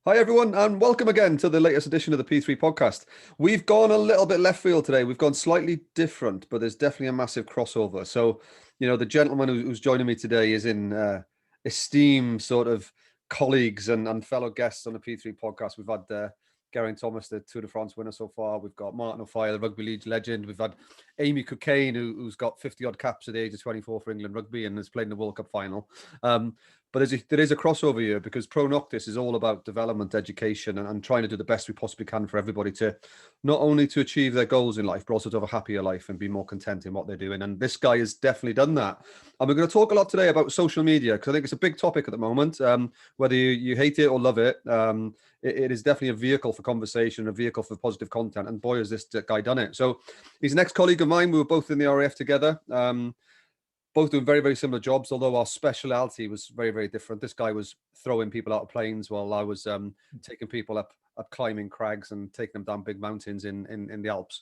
Hi, everyone, and welcome again to the latest edition of the P3 podcast. We've gone a little bit left field today. We've gone slightly different, but there's definitely a massive crossover. So, the gentleman who's joining me today is in esteemed sort of colleagues and fellow guests on the P3 podcast. We've had Geraint Thomas, the Tour de France winner so far. We've got Martin O'Fire, the rugby league legend. We've had Amy Cockayne, who's got 50-odd caps at the age of 24 for England rugby and has played in the World Cup final. But there is a crossover here because Pro Noctis is all about development, education, and trying to do the best we possibly can for everybody to not only to achieve their goals in life, but also to have a happier life and be more content in what they're doing. And this guy has definitely done that. And we're going to talk a lot today about social media because I think it's a big topic at the moment. Whether you hate it or love it, it is definitely a vehicle for conversation, a vehicle for positive content. And boy, has this guy done it. So he's an ex-colleague of mine. We were both in the RAF together. Both doing very, very similar jobs, although our speciality was very, very different. This guy was throwing people out of planes while I was taking people up climbing crags and taking them down big mountains in the Alps.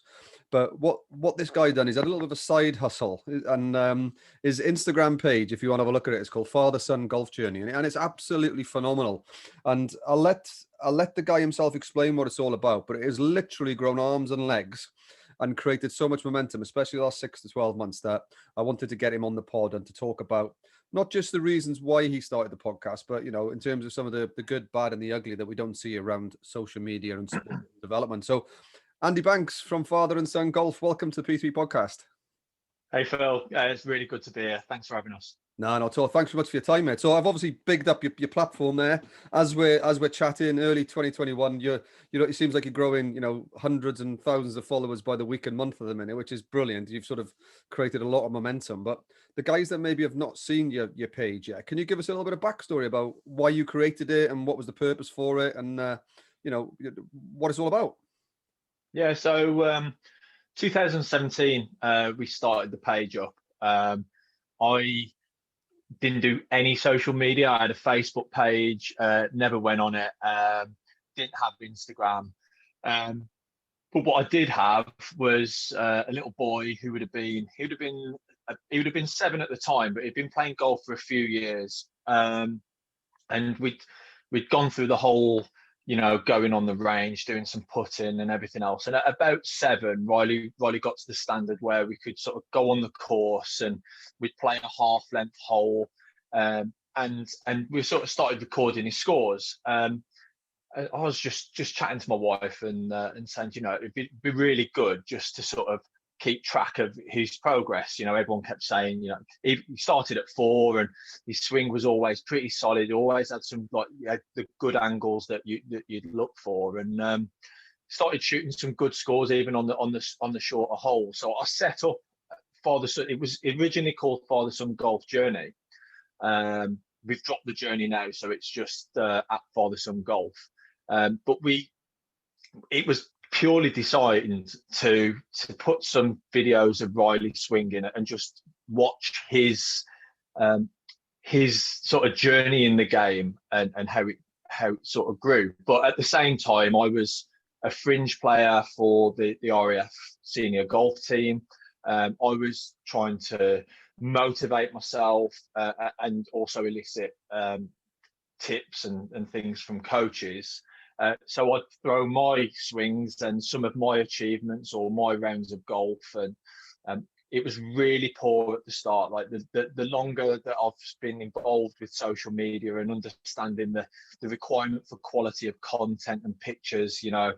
But what this guy done is had a little bit of a side hustle, and his Instagram page, if you want to have a look at it, it's called Father Son Golf Journey, and it's absolutely phenomenal. And I'll let the guy himself explain what it's all about, but it has literally grown arms and legs and created so much momentum, especially the last 6 to 12 months, that I wanted to get him on the pod and to talk about not just the reasons why he started the podcast, but, in terms of some of the good, bad, and the ugly that we don't see around social media and development. So, Andy Banks from Father and Son Golf, welcome to the P3 podcast. Hey, Phil. It's really good to be here. Thanks for having us. No, not at all. Thanks so much for your time, mate. So I've obviously bigged up your platform there as we're chatting early 2021. It seems like you're growing, hundreds and thousands of followers by the week and month at the minute, which is brilliant. You've sort of created a lot of momentum. But the guys that maybe have not seen your page yet, can you give us a little bit of backstory about why you created it and what was the purpose for it and what it's all about? Yeah, so 2017, we started the page up. I didn't do any social media. I had a Facebook page, never went on it, didn't have Instagram. But what I did have was a little boy who would have been 7 at the time, but he'd been playing golf for a few years. And we'd gone through the whole, going on the range, doing some putting and everything else. And at about 7, Riley got to the standard where we could sort of go on the course and we'd play a half-length hole. And we sort of started recording his scores. I was just chatting to my wife and saying, it'd be really good just to sort of keep track of his progress. Everyone kept saying, he started at 4 and his swing was always pretty solid. He always had some the good angles that you'd look for, and started shooting some good scores even on the shorter hole. So I set up Father Son. It was originally called Father Son Golf Journey. We've dropped the journey now, so it's just at Father Son Golf. But it was purely deciding to put some videos of Riley swinging and just watch his sort of journey in the game and how it sort of grew. But at the same time, I was a fringe player for the RAF senior golf team. I was trying to motivate myself and also elicit tips and things from coaches. So I'd throw my swings and some of my achievements or my rounds of golf, and it was really poor at the start. Like the longer that I've been involved with social media and understanding the requirement for quality of content and pictures, I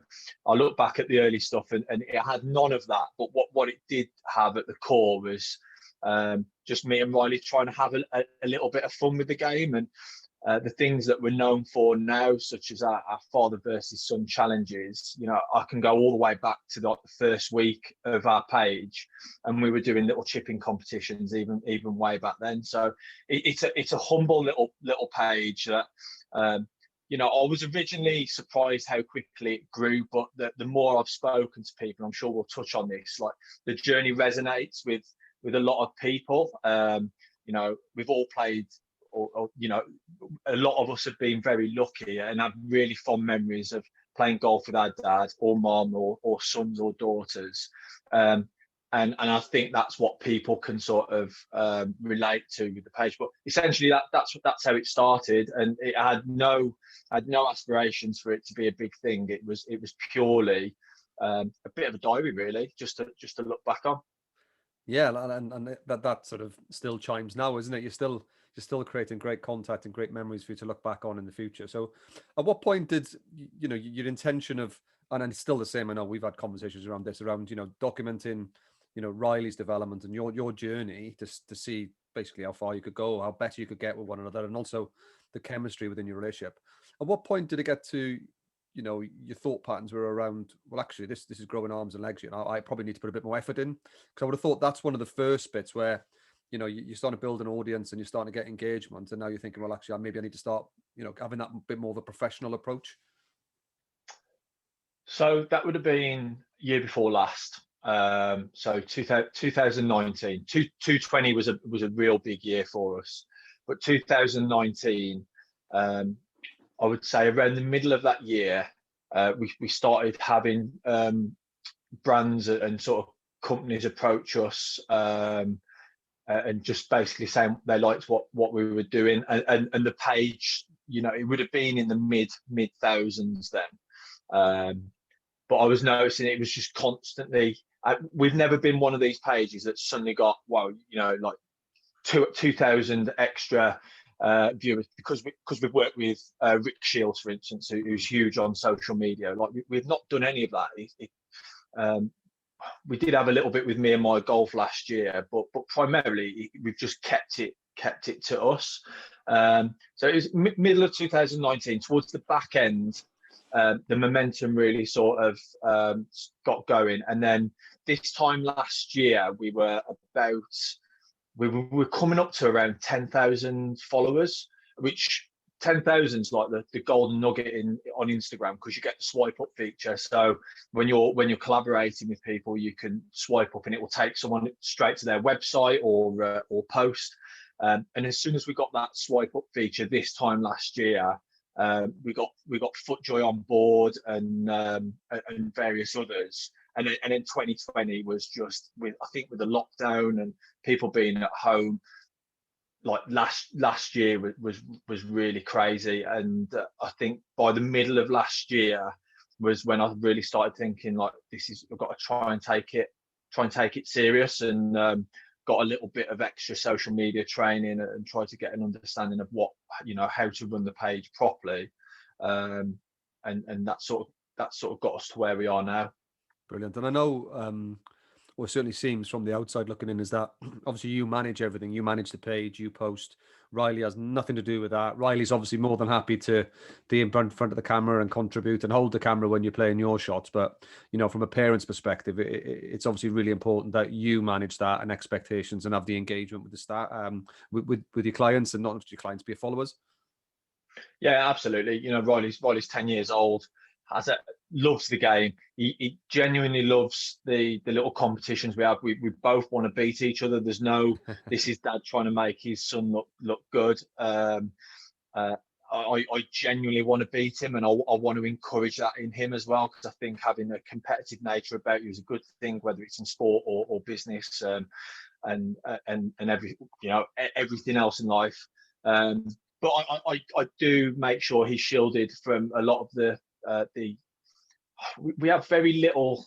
look back at the early stuff and it had none of that. But what it did have at the core was just me and Riley trying to have a little bit of fun with the game. And the things that we're known for now, such as our father versus son challenges, I can go all the way back to the first week of our page, and we were doing little chipping competitions even way back then. So it's a humble little page that I was originally surprised how quickly it grew, but the more I've spoken to people, I'm sure we'll touch on this, like the journey resonates with a lot of people. We've all played. Or a lot of us have been very lucky and have really fond memories of playing golf with our dad or mom or sons or daughters. And and I think that's what people can sort of relate to with the page. But essentially, that's how it started, and it had no aspirations for it to be a big thing. It was purely a bit of a diary, really, just to look back on. Yeah, and that sort of still chimes now, isn't it? You're still creating great content and great memories for you to look back on in the future. So, at what point did your intention of, and it's still the same. I know we've had conversations around this, around documenting, Riley's development and your journey to see basically how far you could go, how better you could get with one another, and also the chemistry within your relationship. At what point did it get to, your thought patterns were around, well, actually, this is growing arms and legs. I probably need to put a bit more effort in, because I would have thought that's one of the first bits where, you're starting to build an audience and you're starting to get engagement, and now you're thinking, well, actually, maybe I need to start, having that bit more of a professional approach. So that would have been year before last. So 2019, 2020 was a real big year for us, but 2019, I would say around the middle of that year, we started having brands and sort of companies approach us, and just basically saying they liked what we were doing, and the page, it would have been in the mid thousands then. But I was noticing it was just constantly. We've never been one of these pages that suddenly got, well, like 2,000 extra viewers, because we've worked with Rick Shields, for instance, who's huge on social media. Like we've not done any of that. We did have a little bit with Me and My Golf last year, but primarily we've just kept it to us. So it was middle of 2019, towards the back end. The momentum really sort of got going, and then this time last year we were coming up to around 10,000 followers, which 10,000 is like the golden nugget on Instagram, because you get the swipe up feature. So when you're collaborating with people, you can swipe up and it will take someone straight to their website or post. And as soon as we got that swipe up feature this time last year, we got FootJoy on board and various others. And then 2020 was just, with the lockdown and people being at home, like last year was really crazy. And I think by the middle of last year was when I really started thinking, like, I've got to try and take it serious, and got a little bit of extra social media training and try to get an understanding of how to run the page properly. And that sort of got us to where we are now. Brilliant. And I know, what certainly seems from the outside looking in is that obviously you manage everything. You manage the page, you post. Riley has nothing to do with that. Riley's obviously more than happy to be in front of the camera and contribute and hold the camera when you're playing your shots. But, from a parent's perspective, it's obviously really important that you manage that and expectations and have the engagement with the staff, with your clients, and not just your clients, but your followers. Yeah, absolutely. Riley's 10 years old, loves the game. He genuinely loves the little competitions we have. We both want to beat each other. There's no this is dad trying to make his son look good. I genuinely want to beat him, and I want to encourage that in him as well, because I think having a competitive nature about you is a good thing, whether it's in sport or business, and everything else in life. But I do make sure he's shielded from a lot of the we have very little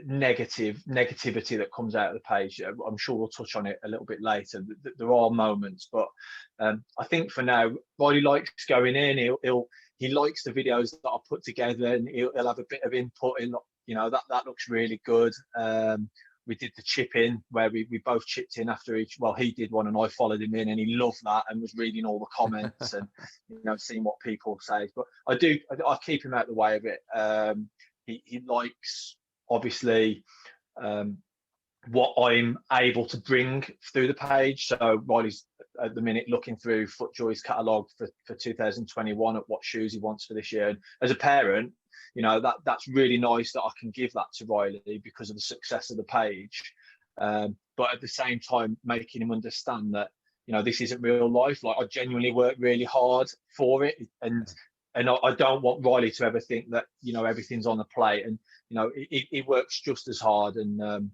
negativity that comes out of the page. I'm sure we'll touch on it a little bit later. There are moments, but I think for now, Riley likes going in. He likes the videos that I put together, and he'll have a bit of input in. That looks really good. We did the chip in where we both chipped in after each. Well, he did one and I followed him in, and he loved that and was reading all the comments and seeing what people say. But I keep him out of the way of it. He likes, obviously, what I'm able to bring through the page. So Riley's at the minute looking through FootJoy's catalogue for 2021 at what shoes he wants for this year. And as a parent, that's really nice that I can give that to Riley because of the success of the page. But at the same time, making him understand that, this isn't real life. Like, I genuinely work really hard for it. And I don't want Riley to ever think that, everything's on the plate. And, he works just as hard. And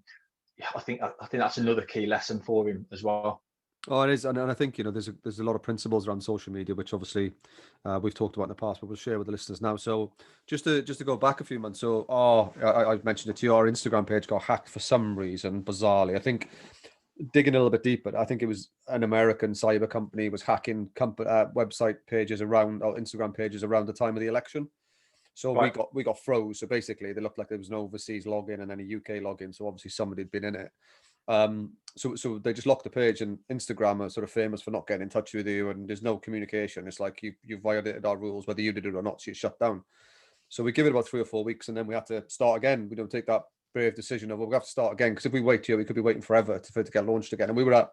I think that's another key lesson for him as well. Oh, it is, and I think there's a lot of principles around social media, which obviously we've talked about in the past, but we'll share with the listeners now. So just to go back a few months, so I mentioned it to you, our Instagram page got hacked for some reason, bizarrely. I think digging a little bit deeper, I think it was an American cyber company was hacking website pages around, or Instagram pages around the time of the election. So Right. we got froze. So basically, they looked like there was an overseas login and then a UK login. So obviously somebody had been in it. So they just locked the page, and Instagram are sort of famous for not getting in touch with you, and there's no communication. It's like you violated our rules, whether you did it or not. So you shut down. So we give it about 3 or 4 weeks, and then we have to start again. We don't take that brave decision of, well, we have to start again, because if we wait here, we could be waiting forever for it to get launched again. And we were at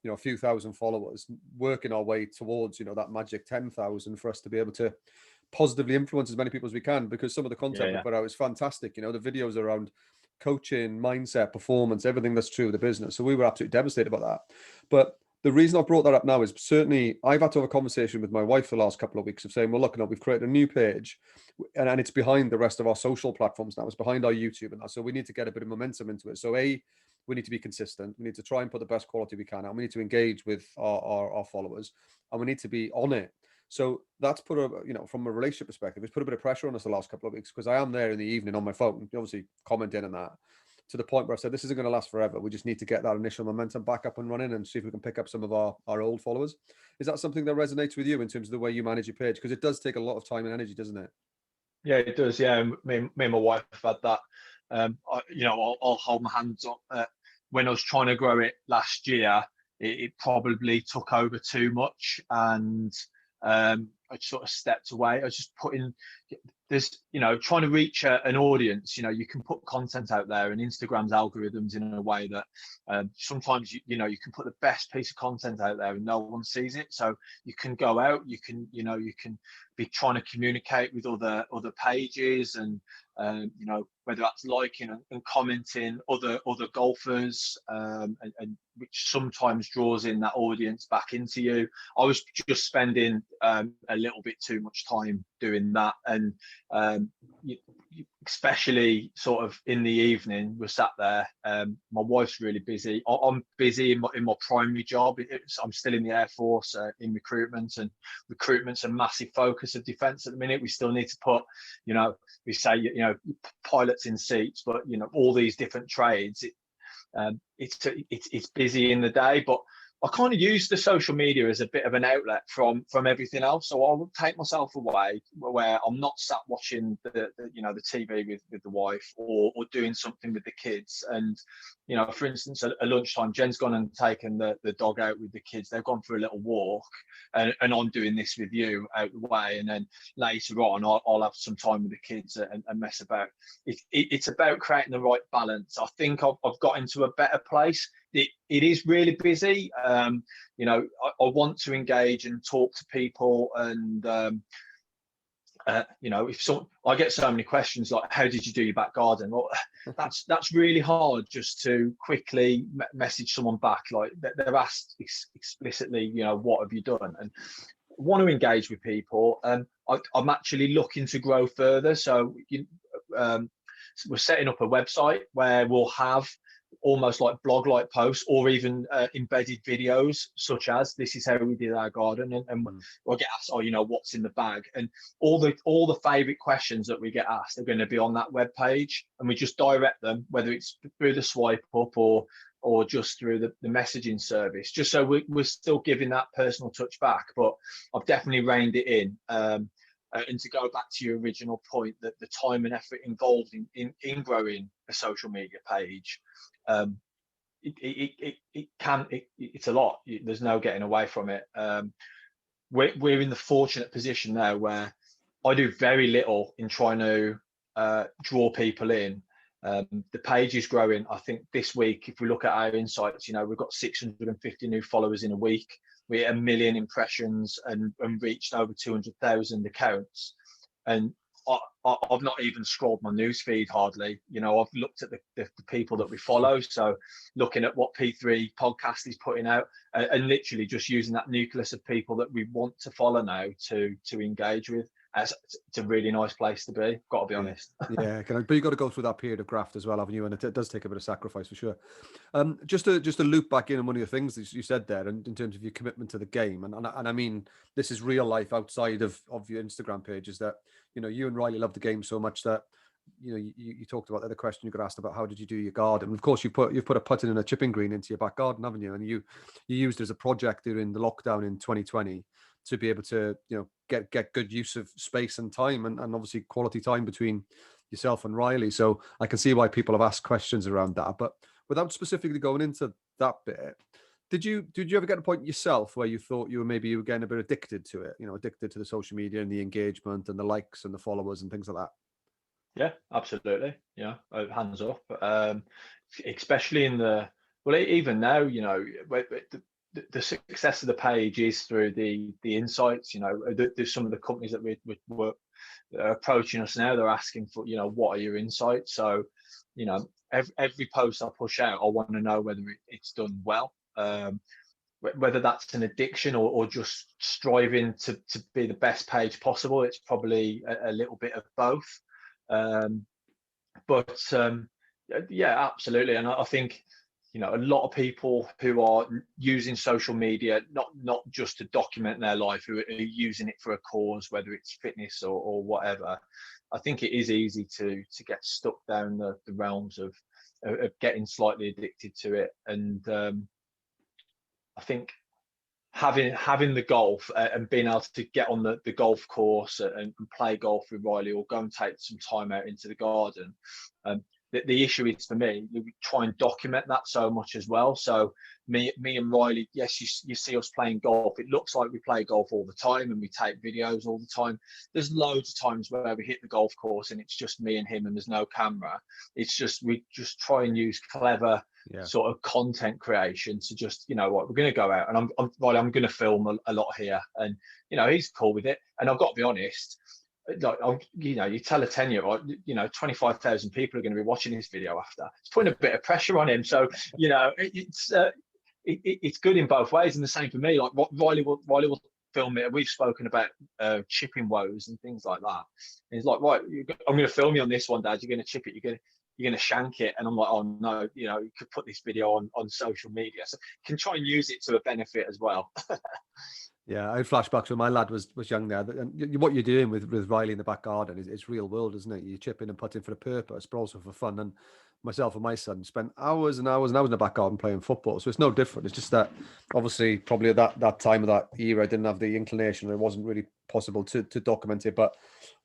a few thousand followers, working our way towards that magic 10,000 for us to be able to positively influence as many people as we can, because some of the content we put out is fantastic. The videos around coaching, mindset, performance, everything that's true of the business. So we were absolutely devastated about that. But the reason I brought that up now is certainly I've had to have a conversation with my wife the last couple of weeks of saying, well, look, we've created a new page, and it's behind the rest of our social platforms now. It's behind our YouTube and that. So we need to get a bit of momentum into it. So we need to be consistent. We need to try and put the best quality we can out. We need to engage with our followers, and we need to be on it. So that's put from a relationship perspective, it's put a bit of pressure on us the last couple of weeks, because I am there in the evening on my phone, obviously commenting on that, to the point where I said, this isn't going to last forever. We just need to get that initial momentum back up and running and see if we can pick up some of our old followers. Is that something that resonates with you in terms of the way you manage your page? Because it does take a lot of time and energy, doesn't it? Yeah, it does. Yeah, me and my wife have had that. I'll hold my hands up. When I was trying to grow it last year, it probably took over too much, and I sort of stepped away. I was just putting there's trying to reach an audience. You can put content out there, and Instagram's algorithms in a way that sometimes you can put the best piece of content out there and no one sees it. So you can go out, you can be trying to communicate with other pages, and whether that's liking and commenting other golfers, and which sometimes draws in that audience back into you. I was just spending a little bit too much time doing that, and especially sort of in the evening, we're sat there. My wife's really busy. I'm busy in my primary job. I'm still in the Air Force, in recruitment, and recruitment's a massive focus of defence at the minute. We still need to put, we say, pilots in seats, but all these different trades. It's busy in the day, but I kind of use the social media as a bit of an outlet from everything else. So I will take myself away where I'm not sat watching the TV with the wife, or doing something with the kids. And for instance, at lunchtime, Jen's gone and taken the dog out with the kids. They've gone for a little walk, and I'm doing this with you out the way. And then later on, I'll have some time with the kids and mess about. It's about creating the right balance. I think I've got into a better place. It is really busy. I want to engage and talk to people, and if I get so many questions like, how did you do your back garden? Well, that's really hard just to quickly message someone back. Like they're asked explicitly, what have you done? And I want to engage with people, and I'm actually looking to grow further. So we're setting up a website where we'll have almost like blog-like posts, or even embedded videos, such as this is how we did our garden, and we'll get asked, what's in the bag, and all the favorite questions that we get asked are going to be on that web page, and we just direct them, whether it's through the swipe up or just through the messaging service, just so we're still giving that personal touch back. But I've definitely reined it in. And to go back to your original point, that the time and effort involved in growing a social media page, it's a lot. There's no getting away from it. We're in the fortunate position now where I do very little in trying to draw people in. The page is growing. I think this week, if we look at our insights, we've got 650 new followers in a week. We hit 1 million impressions and reached over 200,000 accounts. And I've not even scrolled my news feed hardly. I've looked at the people that we follow. So looking at what P3 podcast is putting out, and literally just using that nucleus of people that we want to follow now to engage with. it's a really nice place to be. Got to be honest. Yeah, but you got to go through that period of graft as well, haven't you? And it does take a bit of sacrifice for sure. Just to loop back in on one of the things that you said there, and in terms of your commitment to the game, and I mean this is real life outside of your Instagram page, is that you and Riley love the game so much that you talked about the other question you got asked about how did you do your garden. Of course, you've put a putting and a chipping green into your back garden, haven't you? And you used it as a project during the lockdown in 2020 to be able to get good use of space and time, and obviously quality time between yourself and Riley. So I can see why people have asked questions around that. But without specifically going into that bit, did you ever get to a point yourself where you thought you were getting a bit addicted to it? Addicted to the social media and the engagement and the likes and the followers and things like that? Yeah, absolutely. Yeah, hands up. Especially even now, the success of the page is through the insights. There's some of the companies that we work that are approaching us now. They're asking for, what are your insights? So, every post I push out, I want to know whether it's done well. Whether that's an addiction or just striving to be the best page possible. It's probably a little bit of both. Yeah, absolutely. And I think, a lot of people who are using social media, not just to document their life, who are using it for a cause, whether it's fitness or whatever. I think it is easy to get stuck down the realms of getting slightly addicted to it. And I think having the golf and being able to get on the golf course and play golf with Riley, or go and take some time out into the garden. The issue is for me, we try and document that so much as well. So me and Riley, yes, you see us playing golf. It looks like we play golf all the time and we take videos all the time. There's loads of times where we hit the golf course and it's just me and him and there's no camera. We just try and use clever sort of content creation to just, we're going to go out and I'm going to film a lot here, and he's cool with it. And I've got to be honest, you tell a 10-year-old, 25,000 people are going to be watching this video after. It's putting a bit of pressure on him. So it's good in both ways. And the same for me. Like Riley will film it. We've spoken about chipping woes and things like that. And he's like, right, I'm going to film you on this one, Dad. You're going to chip it. You're going to shank it. And I'm like, oh no, you could put this video on social media. So you can try and use it to a benefit as well. Yeah, I had flashbacks when my lad was young there. And what you're doing with Riley in the back garden is real world, isn't it? You're chipping and putting for a purpose, but also for fun. And myself and my son spent hours and hours and hours in the back garden playing football. So it's no different. It's just that obviously probably at that time of that era, I didn't have the inclination. It wasn't really possible to document it. But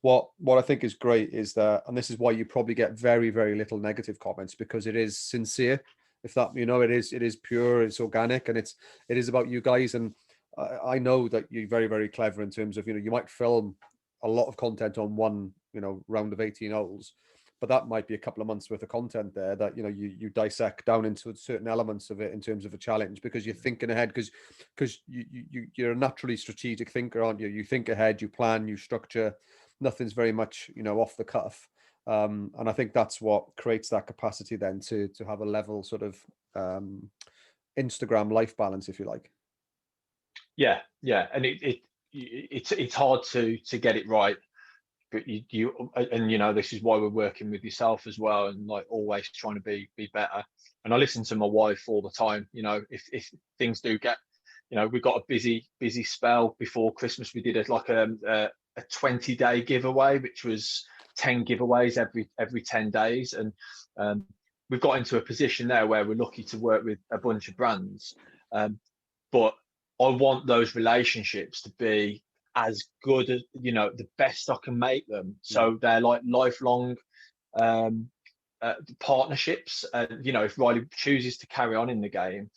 what I think is great is that, and this is why you probably get very, very little negative comments, because it is sincere. If that, it is pure, it's organic, and it is about you guys. And I know that you're very, very clever in terms of, you might film a lot of content on one, round of 18 holes, but that might be a couple of months worth of content there that, you dissect down into certain elements of it in terms of a challenge, because you're thinking ahead, because you're a naturally strategic thinker, aren't you? You think ahead, you plan, you structure. Nothing's very much, off the cuff. And I think that's what creates that capacity then to have a level sort of Instagram life balance, if you like. Yeah, and it's hard to get it right, but this is why we're working with yourself as well, and like always trying to be better. And I listen to my wife all the time. If things do get, we got a busy spell before Christmas. We did a 20-day giveaway, which was 10 giveaways every 10 days, and we've got into a position there where we're lucky to work with a bunch of brands, but I want those relationships to be as good as, the best I can make them. So they're like lifelong partnerships. If Riley chooses to carry on in the game,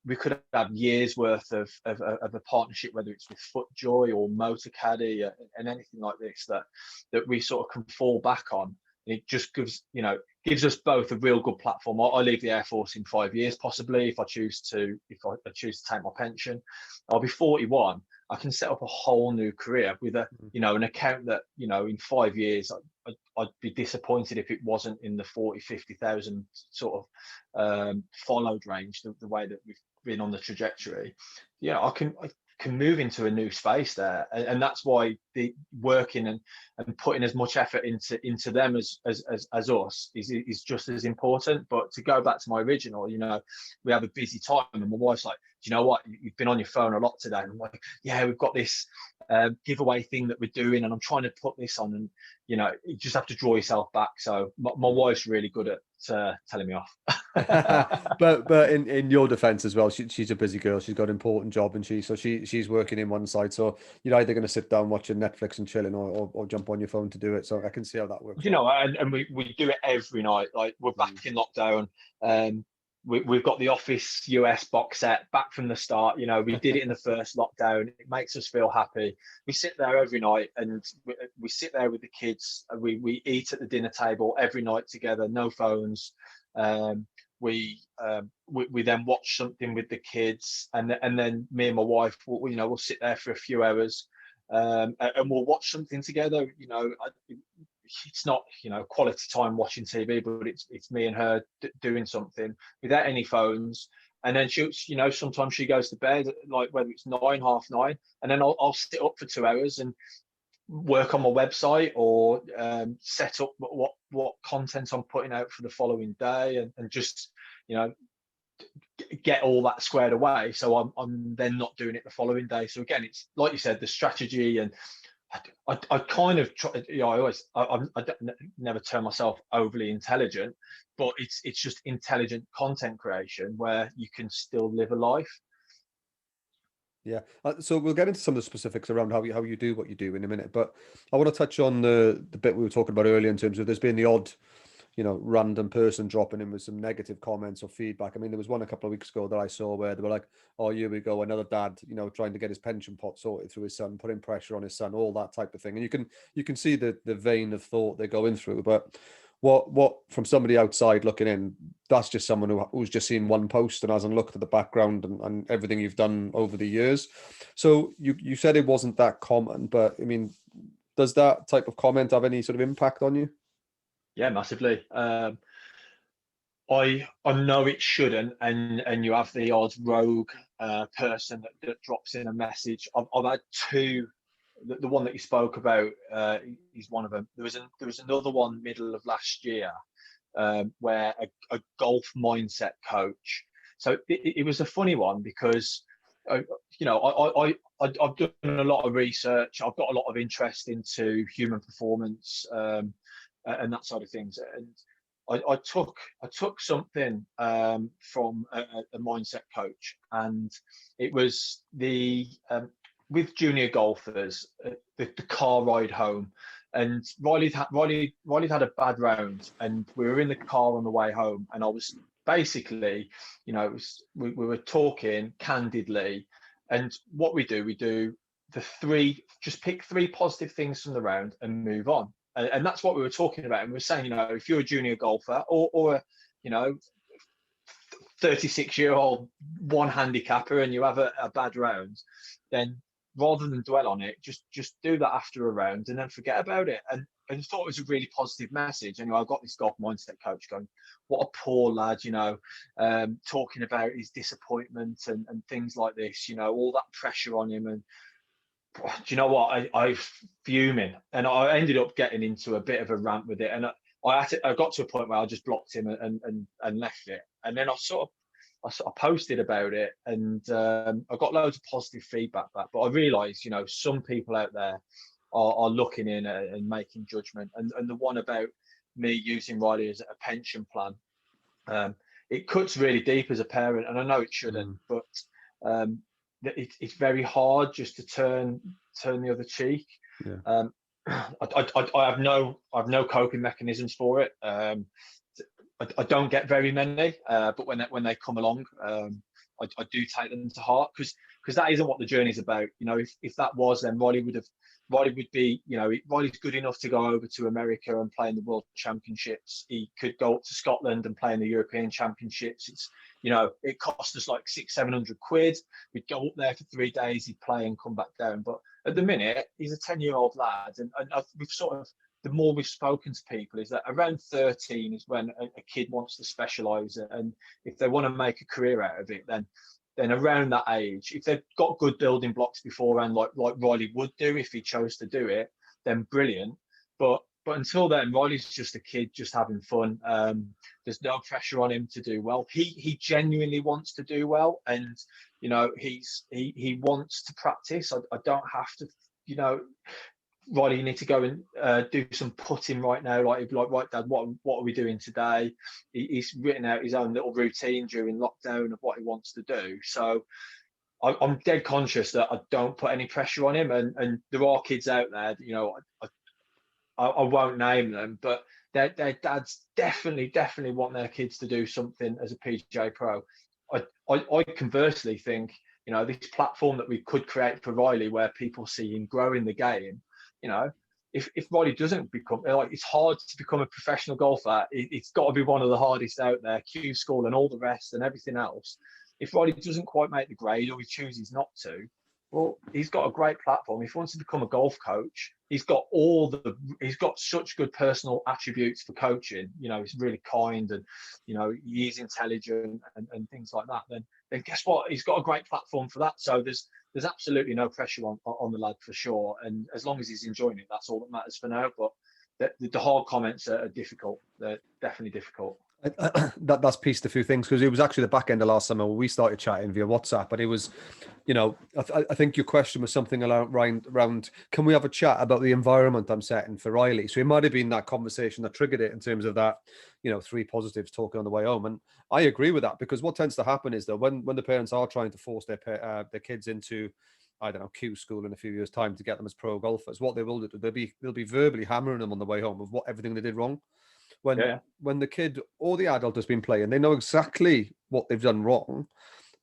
we could have years worth of a partnership, whether it's with FootJoy or Motor Caddy and anything like this that we sort of can fall back on. It just gives us both a real good platform. I leave the Air Force in 5 years, possibly, if I choose to take my pension. I'll be 41. I can set up a whole new career with an account that, in 5 years, I'd be disappointed if it wasn't in the 40,000-50,000 sort of followed range, the way that we've been on the trajectory. I can can move into a new space there, and that's why the working and putting as much effort into them as us is just as important. But to go back to my original, we have a busy time, and my wife's like, do you know what, you've been on your phone a lot today? And I'm like, yeah, we've got this giveaway thing that we're doing, and I'm trying to put this on, and you just have to draw yourself back. So my wife's really good at telling me off. but in your defense as well, she's a busy girl. She's got an important job, and she's working in one side. So you're either going to sit down watching Netflix and chilling, or jump on your phone to do it. So I can see how that works. And we do it every night. Like, we're back in lockdown. We've got the Office US box set back from the start. We did it in the first lockdown. It makes us feel happy. We sit there every night, and we sit there with the kids. We eat at the dinner table every night together, no phones. We then watch something with the kids, and then me and my wife we'll sit there for a few hours, and we'll watch something together. It's not quality time watching TV, but it's me and her doing something without any phones. And then sometimes she goes to bed, like whether it's 9, 9:30, and then I'll sit up for 2 hours and work on my website, or set up what content I'm putting out for the following day, and just get all that squared away, so I'm then not doing it the following day. So again, it's like you said, the strategy. And I kind of try, I never term myself overly intelligent, but it's just intelligent content creation where you can still live a life. Yeah. So we'll get into some of the specifics around how you do what you do in a minute, but I want to touch on the bit we were talking about earlier, in terms of there's been the odd, random person dropping in with some negative comments or feedback. I mean, there was one a couple of weeks ago that I saw where they were like, oh, here we go, another dad, trying to get his pension pot sorted through his son, putting pressure on his son, all that type of thing. And you can see the vein of thought they're going through. But what from somebody outside looking in, that's just someone who's just seen one post and hasn't looked at the background and everything you've done over the years. So you said it wasn't that common, but I mean, does that type of comment have any sort of impact on you? Yeah, massively. I know it shouldn't, and you have the odd rogue person that drops in a message. I've had two. The one that you spoke about is one of them. There was another one middle of last year, where a golf mindset coach. So it was a funny one, because I've done a lot of research. I've got a lot of interest into human performance, and that side of things. And I took something from a mindset coach, and it was with junior golfers, the car ride home. And Riley'd had a bad round, and we were in the car on the way home, and I was basically, we were talking candidly. And what we do just pick 3 positive things from the round and move on. And that's what we were talking about. And we were saying, if you're a junior golfer, or a 36-year-old one handicapper, and you have a bad round, then rather than dwell on it, just do that after a round and then forget about it. And I thought it was a really positive message. And I've got this golf mindset coach going, what a poor lad, talking about his disappointment and things like this, all that pressure on him. And do you know what? I fuming, and I ended up getting into a bit of a rant with it. And I got to a point where I just blocked him and left it. And then I sort of posted about it, and I got loads of positive feedback back. But I realised, some people out there are looking in and making judgment. And the one about me using Riley as a pension plan, it cuts really deep as a parent, and I know it shouldn't, but it's very hard just to turn the other cheek. Yeah. I have no coping mechanisms for it. I don't get very many, but when they come along, I do take them to heart, because that isn't what the journey's about. If that was, then Riley would be, Riley's good enough to go over to America and play in the World Championships. He could go up to Scotland and play in the European Championships. It's, it cost us like 600-700 quid. We'd go up there for 3 days, he'd play and come back down. But at the minute, he's a 10-year-old lad, and we've sort of, the more we've spoken to people, is that around 13 is when a kid wants to specialise, and if they want to make a career out of it, then then around that age, if they've got good building blocks beforehand, like Riley would do if he chose to do it, then brilliant. But until then, Riley's just a kid, just having fun. There's no pressure on him to do well. He genuinely wants to do well, and he wants to practice. I don't have to, Riley, you need to go and do some putting right now. Like right, Dad, what are we doing today? He's written out his own little routine during lockdown of what he wants to do. So I'm dead conscious that I don't put any pressure on him. And there are kids out there, I won't name them, but their dads definitely want their kids to do something as a PGA pro. I conversely think, this platform that we could create for Riley, where people see him grow in the game, if Riley doesn't become, it's hard to become a professional golfer. It's got to be one of the hardest out there, Q School and all the rest and everything else. If Riley doesn't quite make the grade, or he chooses not to, well, he's got a great platform. If he wants to become a golf coach, he's got such good personal attributes for coaching. He's really kind, and he's intelligent and things like that. Then guess what? He's got a great platform for that. So there's absolutely no pressure on the lad for sure. And as long as he's enjoying it, that's all that matters for now. But the hard comments are difficult. They're definitely difficult. That's pieced a few things, because it was actually the back end of last summer where we started chatting via WhatsApp, and it was, I think your question was something around can we have a chat about the environment I'm setting for Riley? So it might have been that conversation that triggered it in terms of that, 3 positives talking on the way home. And I agree with that, because what tends to happen is that when the parents are trying to force their kids into, I don't know, Q School in a few years' time to get them as pro golfers, what they will do, they'll be verbally hammering them on the way home of everything they did wrong. When the kid or the adult has been playing, they know exactly what they've done wrong.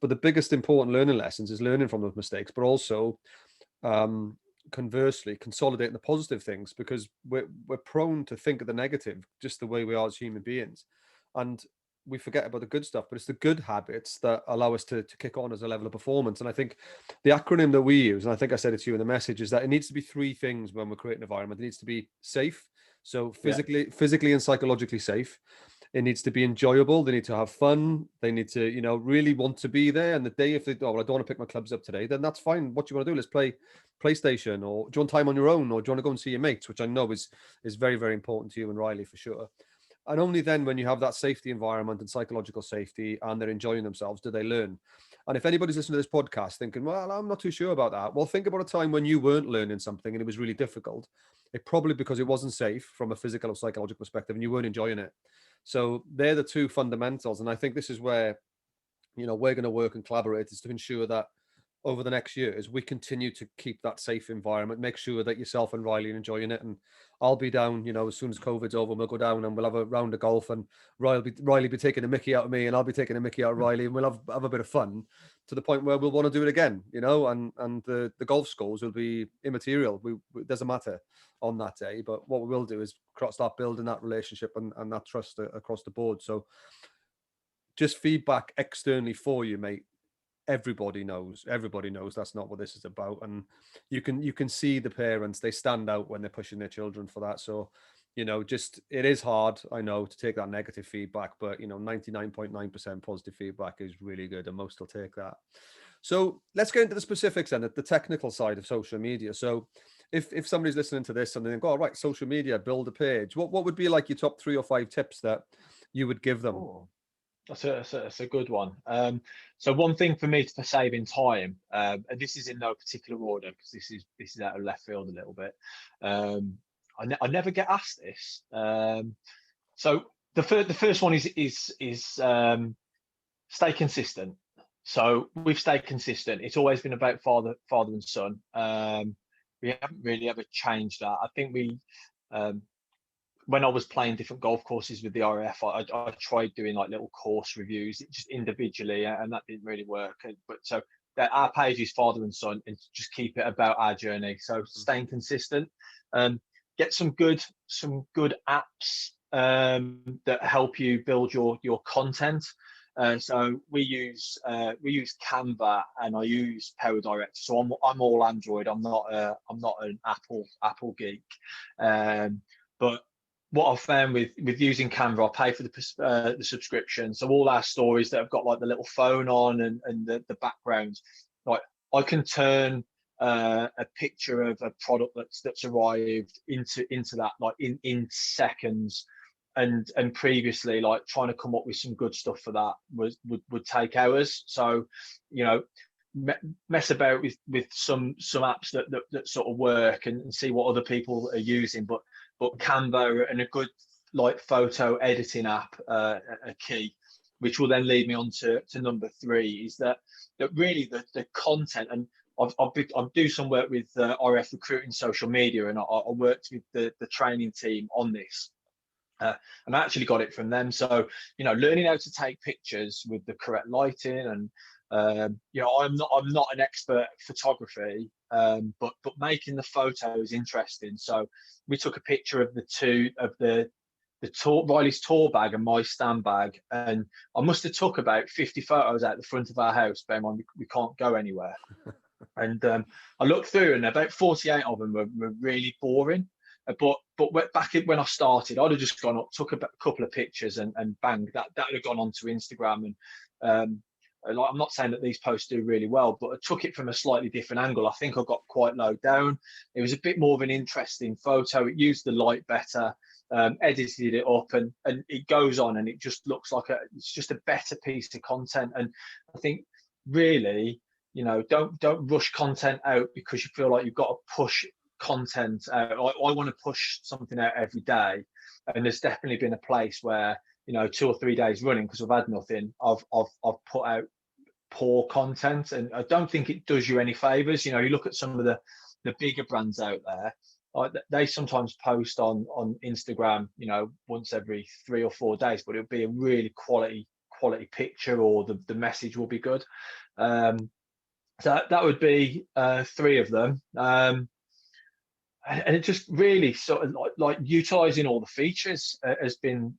But the biggest important learning lessons is learning from those mistakes, but also conversely consolidating the positive things, because we're prone to think of the negative just the way we are as human beings, and we forget about the good stuff. But it's the good habits that allow us to kick on as a level of performance. And I think the acronym that we use, and I think I said it to you in the message, is that it needs to be 3 things when we're creating an environment. It needs to be safe, so physically and psychologically safe. It needs to be enjoyable. They need to have fun. They need to, really want to be there. And the day, if they, I don't want to pick my clubs up today, then that's fine. What do you want to do? Let's play PlayStation, or do you want time on your own, or do you want to go and see your mates, which I know is very, very important to you and Riley for sure. And only then, when you have that safety environment and psychological safety, and they're enjoying themselves, do they learn. And if anybody's listening to this podcast thinking, well, I'm not too sure about that, well, think about a time when you weren't learning something and it was really difficult. It probably because it wasn't safe from a physical or psychological perspective, and you weren't enjoying it. So they're the 2 fundamentals. And I think this is where, we're going to work and collaborate, is to ensure that over the next years, we continue to keep that safe environment, make sure that yourself and Riley are enjoying it. And I'll be down, as soon as COVID's over, we'll go down and we'll have a round of golf, and Riley be taking a mickey out of me, and I'll be taking a mickey out of Riley, and we'll have a bit of fun to the point where we'll want to do it again, and the golf scores will be immaterial. It doesn't matter on that day, but what we will do is start building that relationship and that trust across the board. So just feedback externally for you, mate. Everybody knows that's not what this is about. And you can see the parents, they stand out when they're pushing their children for that. So, it is hard, I know, to take that negative feedback, but 99.9% positive feedback is really good, and most will take that. So let's get into the specifics then, the technical side of social media. So if somebody's listening to this and they think, all right, social media, build a page, what would be like your top 3 or 5 tips that you would give them? Oh. That's a good one. So one thing for me for saving time, and this is in no particular order, because this is out of left field a little bit. I never get asked this. So the first one is stay consistent. So we've stayed consistent. It's always been about father and son. We haven't really ever changed that. I think when I was playing different golf courses with the RAF, I tried doing like little course reviews just individually, and that didn't really work. But so our page is father and son, and just keep it about our journey. So staying consistent, get some good apps that help you build your content. So we use Canva, and I use Power Director. So I'm all Android. I'm not an Apple geek, but what I've found with using Canva, I pay for the subscription. So all our stories that have got like the little phone on and the backgrounds, like I can turn a picture of a product that's arrived into that like in seconds. And previously, like trying to come up with some good stuff for that would take hours. So, you know, mess about with some apps that sort of work and see what other people are using, but Canva and a good like photo editing app are key, which will then lead me on to number 3, is that really the content. And I do some work with RF Recruiting social media, and I worked with the training team on this. And I actually got it from them. So, you know, learning how to take pictures with the correct lighting, and you know, I'm not an expert at photography, but making the photos interesting. So we took a picture of the Riley's tour bag and my stand bag, and I must have took about 50 photos out the front of our house. Bear in mind, we can't go anywhere. And I looked through, and about 48 of them were really boring. But back when I started, I'd have just gone up, took a couple of pictures, and bang, that would have gone onto Instagram. And like, I'm not saying that these posts do really well, but I took it from a slightly different angle. I think I got quite low down. It was a bit more of an interesting photo. It used the light better, edited it up, and it goes on, and it just looks like it's just a better piece of content. And I think really, you know, don't rush content out because you feel like you've got to push content out. I want to push something out every day, and there's definitely been a place where, you know, 2 or 3 days running, because I've had nothing, I've put out poor content, and I don't think it does you any favors. You know, you look at some of the bigger brands out there, like they sometimes post on Instagram, you know, once every 3 or 4 days, but it'll be a really quality picture, or the message will be good. So that would be 3 of them. And it just really sort of like utilizing all the features has been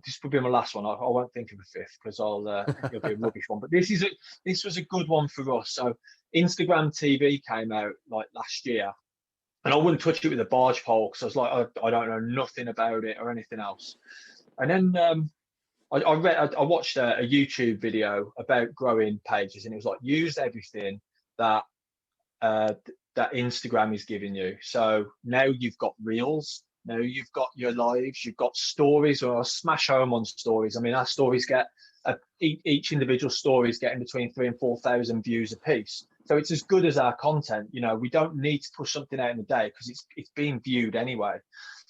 this would be my last one. I won't think of a 5th because it'll be a rubbish one, but this was a good one for us. So Instagram TV came out like last year, and I wouldn't touch it with a barge pole because I was like, I don't know nothing about it or anything else. And then I watched a YouTube video about growing pages, and it was like, use everything that that Instagram is giving you. So now you've got reels, now you've got your lives, you've got stories, or smash home on stories. I mean, our stories get each individual story is getting between 3,000 and 4,000 views a piece. So it's as good as our content. You know, we don't need to push something out in the day because it's being viewed anyway.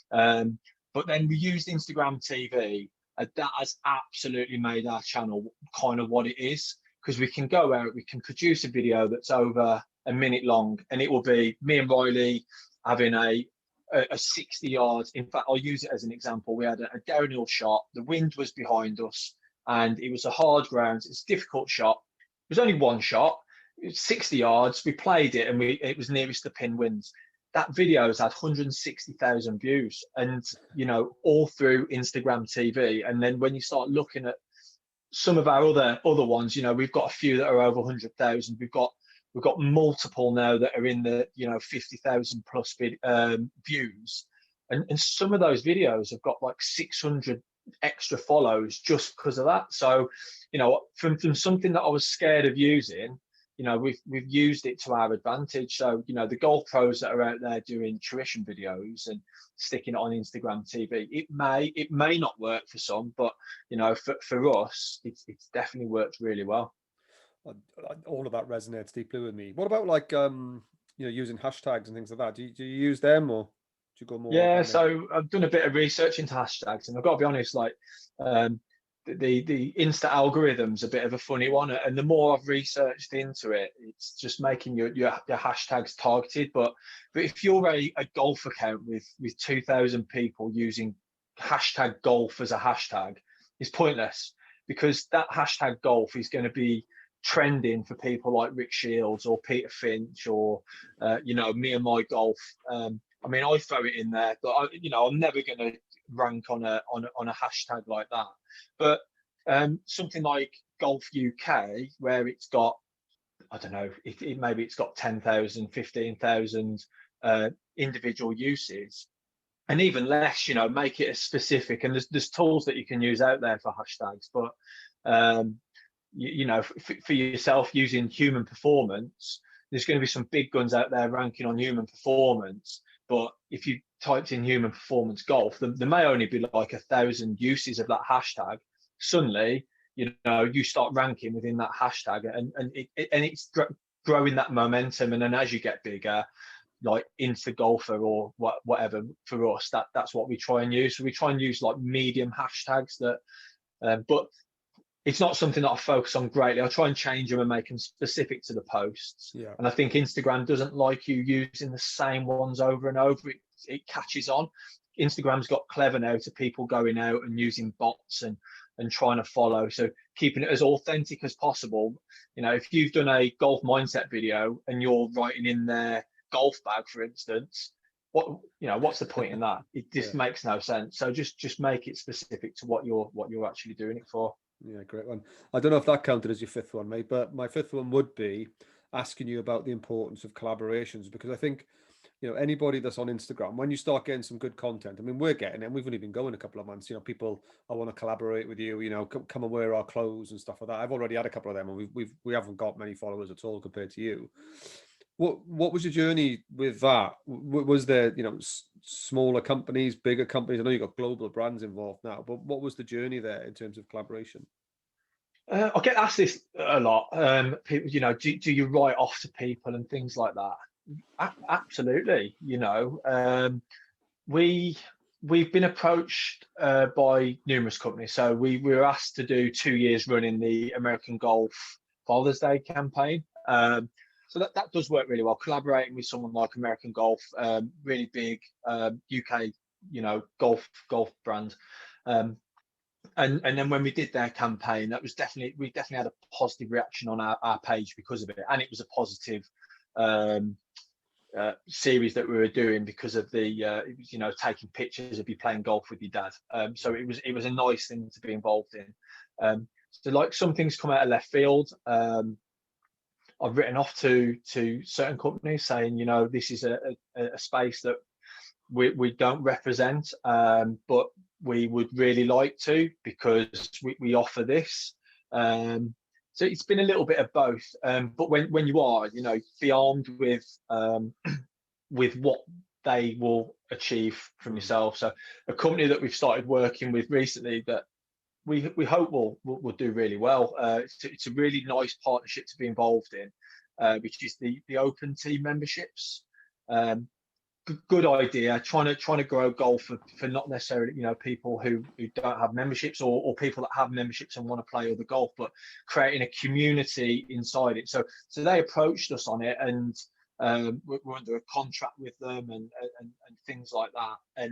But then we used Instagram TV. That has absolutely made our channel kind of what it is, because we can go out, we can produce a video that's over a minute long, and it will be me and Riley having a 60 yards. In fact, I'll use it as an example. We had a downhill shot, the wind was behind us, and it was a hard ground. It's a difficult shot. It was only one shot. It was 60 yards. We played it, and it was nearest the pin wins. That video has had 160,000 views, and you know, all through Instagram TV. And then when you start looking at some of our other ones, you know, we've got a few that are over 100,000. We've got multiple now that are in the, you know, 50,000 plus views, and some of those videos have got like 600 extra follows just because of that. So, you know, from something that I was scared of using, you know, we've used it to our advantage. So, you know, the golf pros that are out there doing tuition videos and sticking it on Instagram TV, it may not work for some, but you know, for us, it's definitely worked really well. All of that resonates deeply with me. What about like you know, using hashtags and things like that? Do you use them, or do you go more Yeah, organic? so I've done a bit of research into hashtags, and I've got to be honest, like the Insta algorithm's a bit of a funny one, and the more I've researched into it, it's just making your hashtags targeted. But if you're a golf account with 2,000 people using hashtag golf as a hashtag, it's pointless, because that hashtag golf is going to be trending for people like Rick Shields or Peter Finch, or you know, me and my golf. I mean, I throw it in there, but you know, I'm never going to rank on a hashtag like that. But something like Golf UK, where it's got, I don't know, maybe it's got 10,000, 15,000 individual uses. and even less, make it as specific. And there's tools that you can use out there for hashtags, but for yourself using human performance, there's going to be some big guns out there ranking on human performance. But if you typed in human performance golf, there may only be like 1,000 uses of that hashtag. Suddenly, you start ranking within that hashtag, and it's growing that momentum. And then as you get bigger, like Insta golfer or whatever, for us, that's what we try and use. So we try and use like medium hashtags that, but it's not something that I focus on greatly. I try and change them and make them specific to the posts. Yeah. And I think Instagram doesn't like you using the same ones over and over. It catches on. Instagram's got clever now to people going out and using bots and trying to follow. So keeping it as authentic as possible. If you've done a golf mindset video and you're writing in their golf bag, for instance, what's the point in that? It just makes no sense. So just make it specific to what you're actually doing it for. Yeah, great one. I don't know if that counted as your fifth one, mate, but my fifth one would be asking you about the importance of collaborations, because I think, anybody that's on Instagram, when you start getting some good content, I mean, we're getting it, and we've only been going a couple of months, people, I want to collaborate with you, come and wear our clothes and stuff like that. I've already had a couple of them, and we haven't got many followers at all compared to you. What was your journey with that? Was there, smaller companies, bigger companies? I know you've got global brands involved now, but what was the journey there in terms of collaboration? I get asked this a lot. People, do you write off to people and things like that? Absolutely. We've been approached by numerous companies. So we were asked to do 2 years running the American Golf Father's Day campaign. So that does work really well. Collaborating with someone like American Golf, really big UK, golf brand. And then when we did their campaign, we definitely had a positive reaction on our page because of it, and it was a positive series that we were doing because of the taking pictures of you playing golf with your dad. So it was a nice thing to be involved in. So like some things come out of left field. I've written off to certain companies saying, this is a space that we don't represent, but we would really like to, because we offer this. So it's been a little bit of both. But when you are, be armed with what they will achieve from yourself. So a company that we've started working with recently that we hope will do really well. It's a really nice partnership to be involved in, which is the Open Team memberships. Good idea. Trying to grow golf for not necessarily people who don't have memberships, or people that have memberships and want to play other golf, but creating a community inside it. So they approached us on it, and we're under a contract with them and things like that.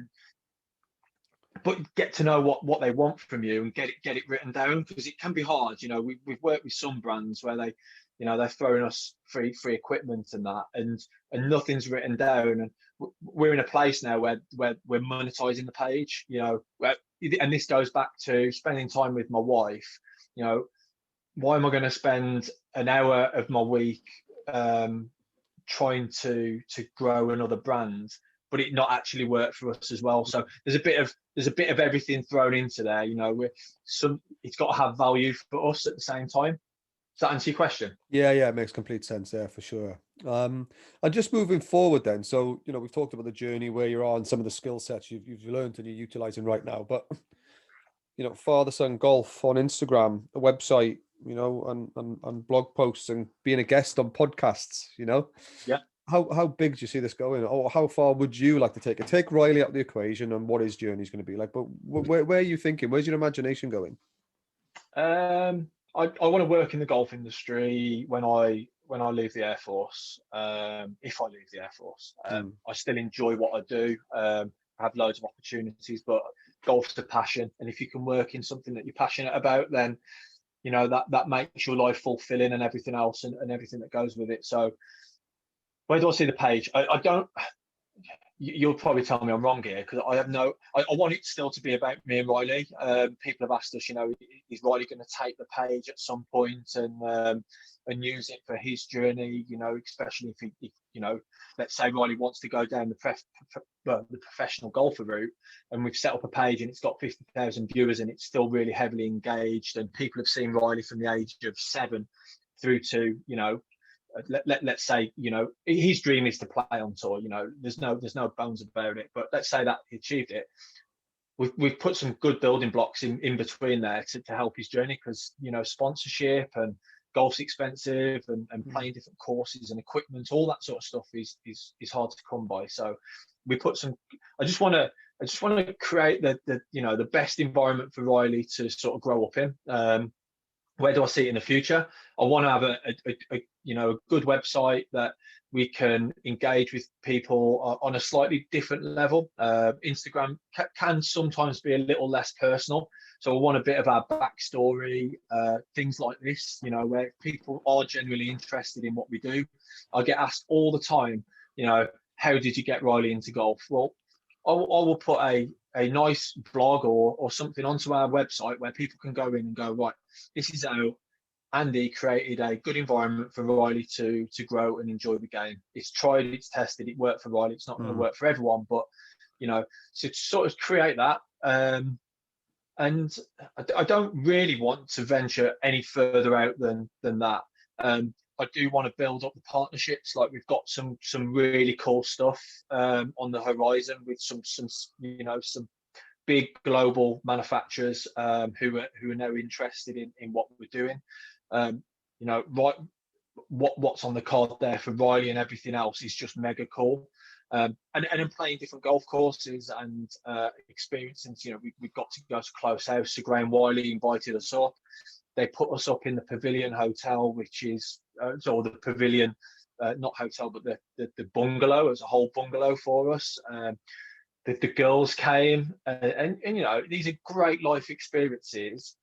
But get to know what they want from you and get it written down, because it can be hard. We've worked with some brands where they're throwing us free equipment and that, and nothing's written down. And we're in a place now where we're monetizing the page. And this goes back to spending time with my wife. Why am I going to spend an hour of my week trying to grow another brand, but it not actually work for us as well? So there's a bit of everything thrown into there. It's got to have value for us at the same time. Does that answer your question? Yeah, it makes complete sense there for sure. And just moving forward then, so we've talked about the journey where you're on, some of the skill sets you've learned and you're utilizing right now, but father son golf on Instagram, a website, and blog posts, and being a guest on podcasts. Yeah. How big do you see this going, or how far would you like to take it? Take Riley out of the equation and what his journey is going to be like, but where are you thinking? Where's your imagination going? I want to work in the golf industry when I leave the Air Force. If I leave the Air Force, I still enjoy what I do. I have loads of opportunities, but golf's a passion, and if you can work in something that you're passionate about, then that makes your life fulfilling, and everything else and everything that goes with it. So where do I see the page? I don't. You'll probably tell me I'm wrong here, because I want it still to be about me and Riley. People have asked us, is Riley going to take the page at some point? And and use it for his journey, especially if let's say Riley wants to go down the professional golfer route, and we've set up a page and it's got 50,000 viewers and it's still really heavily engaged, and people have seen Riley from the age of 7 through to, let's say, his dream is to play on tour. There's no bones about it, but let's say that he achieved it. We've put some good building blocks in between there to help his journey, because sponsorship and golf's expensive, and playing different courses and equipment, all that sort of stuff is hard to come by. So we put some. I just want to create the best environment for Riley to sort of grow up in. Where do I see it in the future? I want to have a good website that we can engage with people on a slightly different level. Instagram can sometimes be a little less personal, so I want a bit of our backstory, things like this, where people are genuinely interested in what we do. I get asked all the time, how did you get Riley into golf? Well, I will put a nice blog or something onto our website where people can go in and go, right, this is how Andy created a good environment for Riley to grow and enjoy the game. It's tried, it's tested, it worked for Riley. It's not going to work for everyone, but so to sort of create that. And I don't really want to venture any further out than that. I do want to build up the partnerships. Like, we've got some really cool stuff on the horizon with some big global manufacturers who are now interested in what we're doing. What's on the card there for Riley and everything else is just mega cool. And then playing different golf courses and experiencing, we've got to go to Close House. So Graham Wiley invited us up. They put us up in the Pavilion Hotel, which is or the Pavilion, not hotel, but the bungalow. It was a whole bungalow for us. The girls came, and these are great life experiences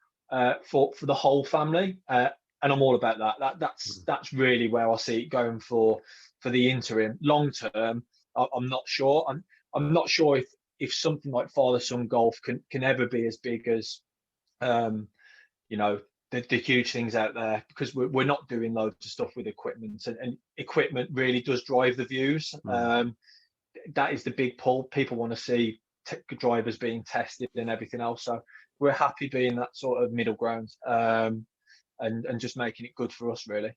for the whole family, and I'm all about that. That's really where I see it going for the interim. Long term, I'm not sure. I'm not sure if something like father-son golf can ever be as big as the huge things out there, because we're not doing loads of stuff with equipment, and equipment really does drive the views. That is the big pull. People want to see drivers being tested and everything else. So we're happy being that sort of middle ground, and just making it good for us, really.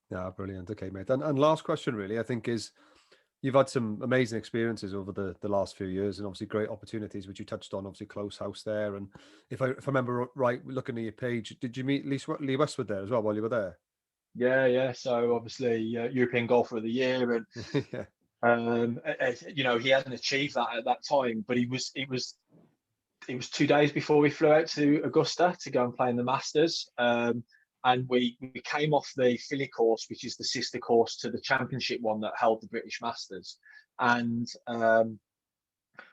Yeah, brilliant. Okay, mate. And last question, really, I think, is you've had some amazing experiences over the last few years, and obviously great opportunities, which you touched on, obviously Close House there. And if I remember right, looking at your page, did you meet Lee Westwood there as well while you were there? Yeah. So obviously European Golfer of the Year, and yeah. he hadn't achieved that at that time, but it was 2 days before we flew out to Augusta to go and play in the Masters. And we came off the Philly course, which is the sister course to the championship one that held the British Masters. And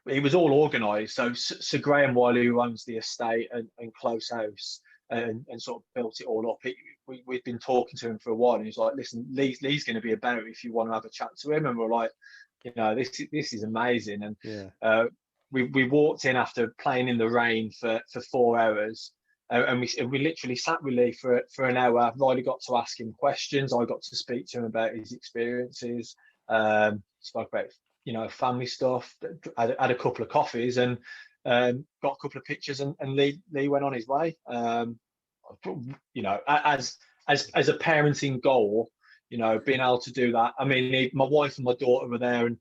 it was all organised. So Sir Graham Wiley, who owns the estate and Close House, and sort of built it all up. We'd been talking to him for a while, and he's like, listen, Lee's going to be about it if you want to have a chat to him. And we're like, this is amazing. And yeah. We walked in after playing in the rain for 4 hours. And we literally sat with Lee for an hour. Riley got to ask him questions. I got to speak to him about his experiences. Spoke about family stuff. Had a couple of coffees and got a couple of pictures. And Lee went on his way. As a parenting goal, being able to do that. I mean, my wife and my daughter were there, and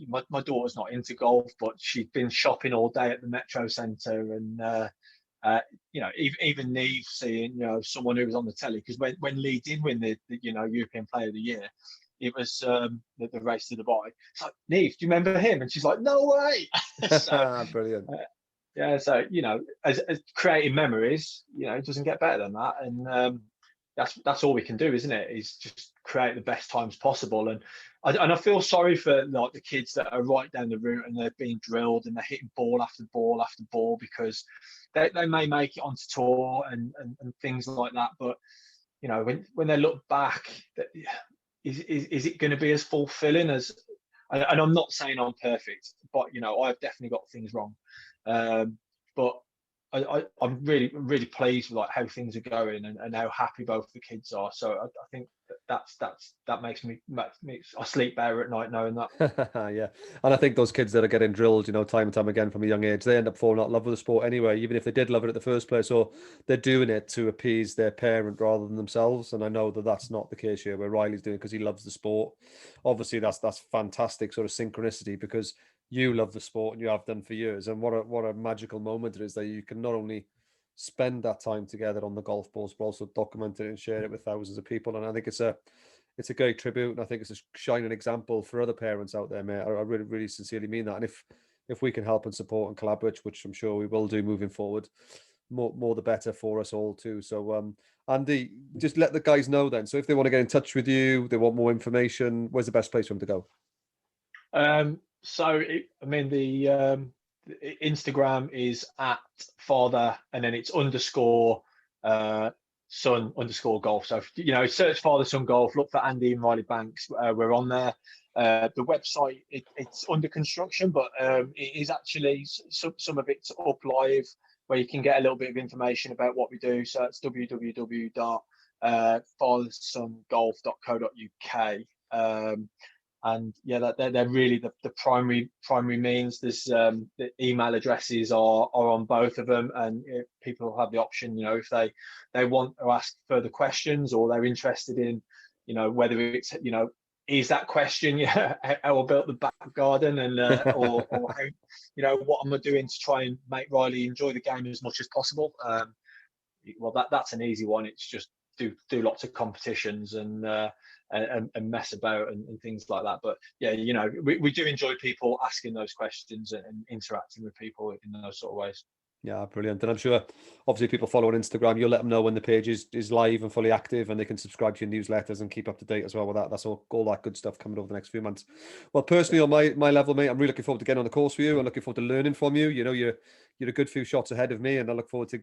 my daughter's not into golf, but she'd been shopping all day at the Metro Centre, and even Neve seeing someone who was on the telly, because when Lee did win the European Player of the Year, it was the race to Dubai. It's like, Neve, do you remember him? And she's like, no way. So, brilliant. So as creating memories, it doesn't get better than that, and that's all we can do, isn't it? Is just create the best times possible. And I feel sorry for like the kids that are right down the route and they're being drilled and they're hitting ball after ball after ball, because they may make it onto tour and things like that. But when they look back, is it going to be as fulfilling as? And I'm not saying I'm perfect, but I've definitely got things wrong. But I'm really pleased with like how things are going and how happy both the kids are. So I think that makes me I sleep better at night knowing that. Yeah, and I think those kids that are getting drilled, time and time again from a young age, they end up falling out of love with the sport anyway, even if they did love it at the first place, or they're doing it to appease their parent rather than themselves. And I know that that's not the case here, where Riley's doing it because he loves the sport. Obviously, that's fantastic sort of synchronicity, because you love the sport and you have done for years. And what a magical moment it is that you can not only spend that time together on the golf balls, but also document it and share it with thousands of people. And I think it's a great tribute, and I think it's a shining example for other parents out there, mate. I really, really sincerely mean that. And if we can help and support and collaborate, which I'm sure we will do moving forward, more the better for us all too. So, Andy, just let the guys know then. So if they want to get in touch with you, they want more information, where's the best place for them to go? The Instagram is at father, and then it's underscore son underscore golf. So search father son golf, look for Andy and Riley Banks. We're on there. The website, it's under construction, but it is actually some of it's up live, where you can get a little bit of information about what we do. So it's www.fathersongolf.co.uk. And yeah, they're really the primary means. There's the email addresses are on both of them, and people have the option, if they want to ask further questions, or they're interested in, whether it's, is that question, how I built the back garden, and or how, what am I doing to try and make Riley enjoy the game as much as possible. Well, that's an easy one. It's just do lots of competitions and mess about and things like that. But yeah, we do enjoy people asking those questions and interacting with people in those sort of ways. Yeah, brilliant. And I'm sure, obviously, people follow on Instagram, you'll let them know when the page is live and fully active, and they can subscribe to your newsletters and keep up to date as well with that. That's all that good stuff coming over the next few months. Well, personally, on my level, mate, I'm really looking forward to getting on the course for you. I'm looking forward to learning from you. You're a good few shots ahead of me, and I look forward to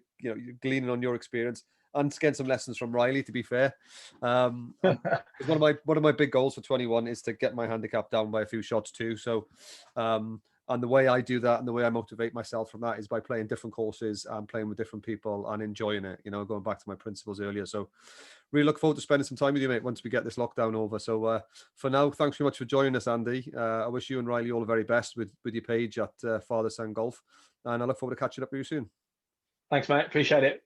gleaning on your experience and getting some lessons from Riley, to be fair. Because one of my big goals for 21 is to get my handicap down by a few shots too. So and the way I do that and the way I motivate myself from that is by playing different courses and playing with different people and enjoying it, going back to my principles earlier. So really look forward to spending some time with you, mate, once we get this lockdown over. So for now, thanks very much for joining us, Andy. I wish you and Riley all the very best with your page at Father Son Golf. And I look forward to catching up with you soon. Thanks, mate. Appreciate it.